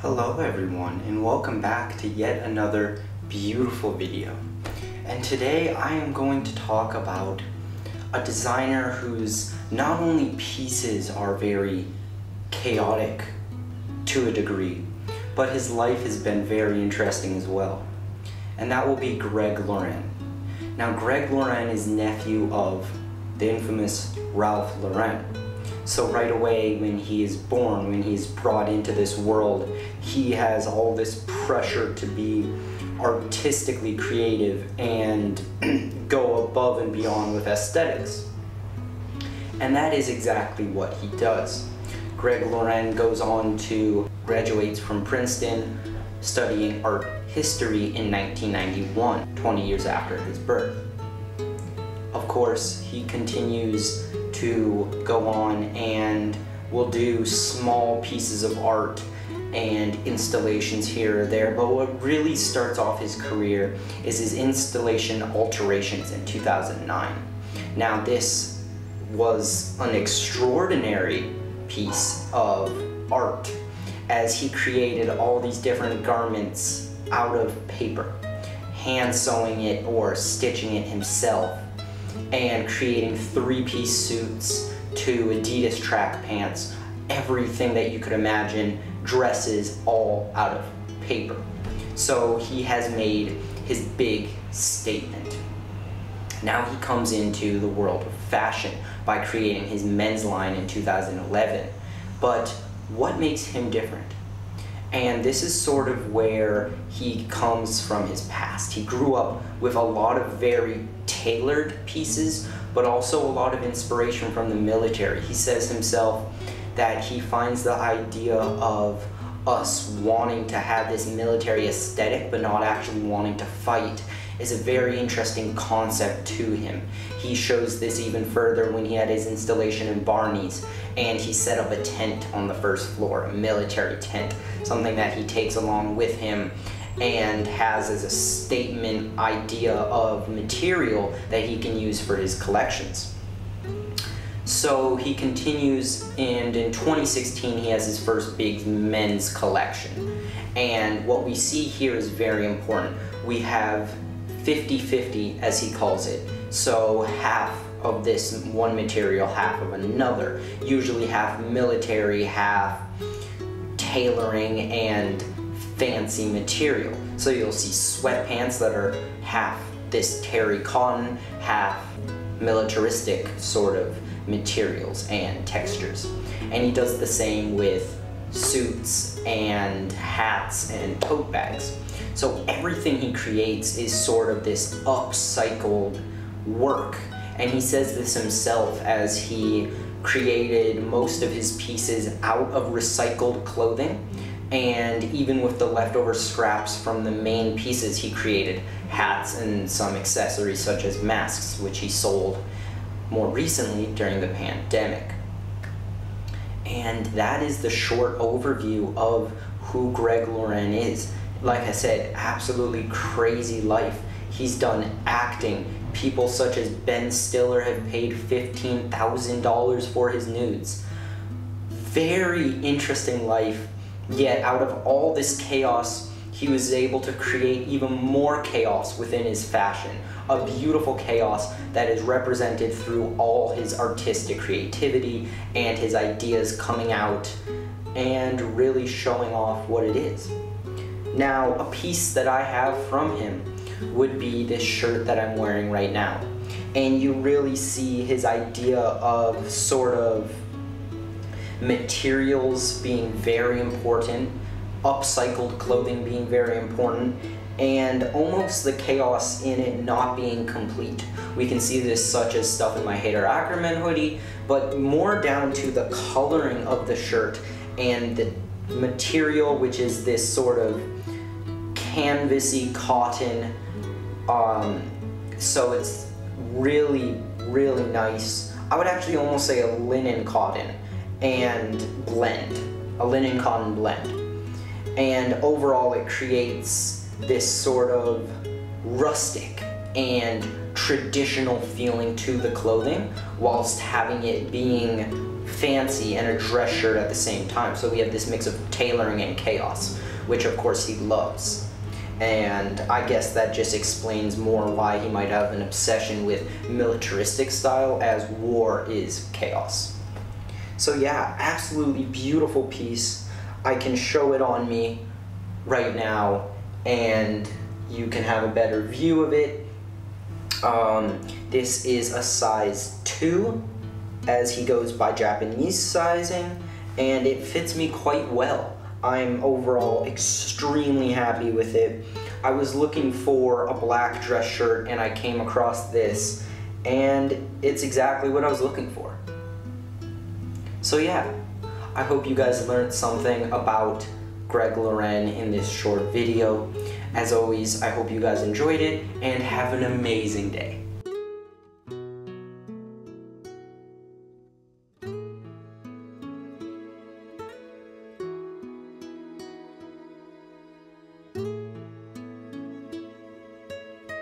Hello everyone, and welcome back to yet another beautiful video. And today I am going to talk about a designer whose not only pieces are very chaotic to a degree, but his life has been very interesting as well. And that will be Greg Lauren. Now Greg Lauren is nephew of the infamous Ralph Lauren. So right away when he is born, when he's brought into this world, he has all this pressure to be artistically creative and go above and beyond with aesthetics. And that is exactly what he does. Greg Lauren goes on to graduate from Princeton, studying art history in 1991, 20 years after his birth. Of course, he continues to go on and will do small pieces of art and installations here or there, but what really starts off his career is his installation Alterations in 2009. Now this was an extraordinary piece of art as he created all these different garments out of paper, hand sewing it or stitching it himself, and creating three-piece suits to Adidas track pants, everything that you could imagine, dresses, all out of paper. So he has made his big statement. Now he comes into the world of fashion by creating his men's line in 2011. But what makes him different? And this is sort of where he comes from his past. He grew up with a lot of very tailored pieces, but also a lot of inspiration from the military. He says himself that he finds the idea of us wanting to have this military aesthetic but not actually wanting to fight is a very interesting concept to him. He shows this even further when he had his installation in Barney's and he set up a tent on the first floor, a military tent, something that he takes along with him and has as a statement idea of material that he can use for his collections. So he continues, and in 2016 he has his first big men's collection. And what we see here is very important. We have 50-50 as he calls it. So half of this one material, half of another. Usually half military, half tailoring and fancy material. So you'll see sweatpants that are half this terry cotton, half militaristic sort of materials and textures. And he does the same with suits and hats and tote bags. So everything he creates is sort of this upcycled work. And he says this himself as he created most of his pieces out of recycled clothing. And even with the leftover scraps from the main pieces, he created hats and some accessories such as masks, which he sold more recently during the pandemic. And that is the short overview of who Greg Lauren is. Like I said, absolutely crazy life. He's done acting. People such as Ben Stiller have paid $15,000 for his nudes. Very interesting life. Yet out of all this chaos, he was able to create even more chaos within his fashion. A beautiful chaos that is represented through all his artistic creativity and his ideas coming out and really showing off what it is. Now, a piece that I have from him would be this shirt that I'm wearing right now. And you really see his idea of sort of materials being very important, upcycled clothing being very important, and almost the chaos in it not being complete. We can see this such as stuff in my Haider Ackermann hoodie, but more down to the coloring of the shirt and the material, which is this sort of canvasy cotton. So it's really, really nice. I would actually almost say a linen cotton and blend, a linen cotton blend. And overall it creates this sort of rustic and traditional feeling to the clothing whilst having it being fancy and a dress shirt at the same time. So we have this mix of tailoring and chaos, which of course he loves. And I guess that just explains more why he might have an obsession with militaristic style, as war is chaos. So yeah, absolutely beautiful piece. I can show it on me right now and you can have a better view of it. This is a size 2, as he goes by Japanese sizing, and it fits me quite well. I'm overall extremely happy with it. I was looking for a black dress shirt and I came across this, and it's exactly what I was looking for. So yeah, I hope you guys learned something about Greg Loren in this short video. As always, I hope you guys enjoyed it and have an amazing day.